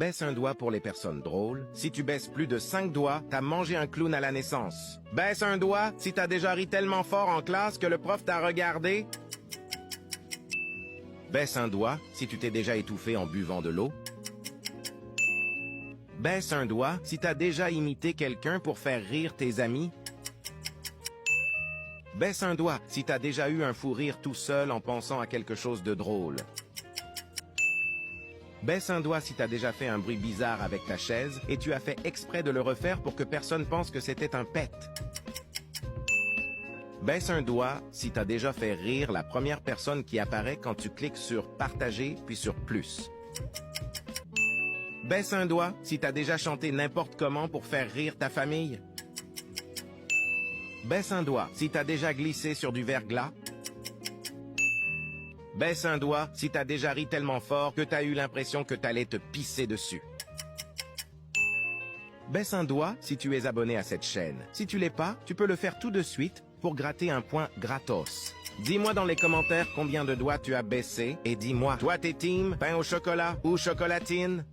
Baisse un doigt pour les personnes drôles. Si tu baisses plus de 5 doigts, t'as mangé un clown à la naissance. Baisse un doigt si t'as déjà ri tellement fort en classe que le prof t'a regardé. Baisse un doigt si tu t'es déjà étouffé en buvant de l'eau. Baisse un doigt si t'as déjà imité quelqu'un pour faire rire tes amis. Baisse un doigt si t'as déjà eu un fou rire tout seul en pensant à quelque chose de drôle. Baisse un doigt si t'as déjà fait un bruit bizarre avec ta chaise et tu as fait exprès de le refaire pour que personne pense que c'était un pet. Baisse un doigt si t'as déjà fait rire la première personne qui apparaît quand tu cliques sur « Partager » puis sur « Plus ». Baisse un doigt si t'as déjà chanté n'importe comment pour faire rire ta famille. Baisse un doigt si t'as déjà glissé sur du verglas. Baisse un doigt si t'as déjà ri tellement fort que t'as eu l'impression que t'allais te pisser dessus. Baisse un doigt si tu es abonné à cette chaîne. Si tu l'es pas, tu peux le faire tout de suite pour gratter un point gratos. Dis-moi dans les commentaires combien de doigts tu as baissé et dis-moi, toi t'es team pain au chocolat ou chocolatine?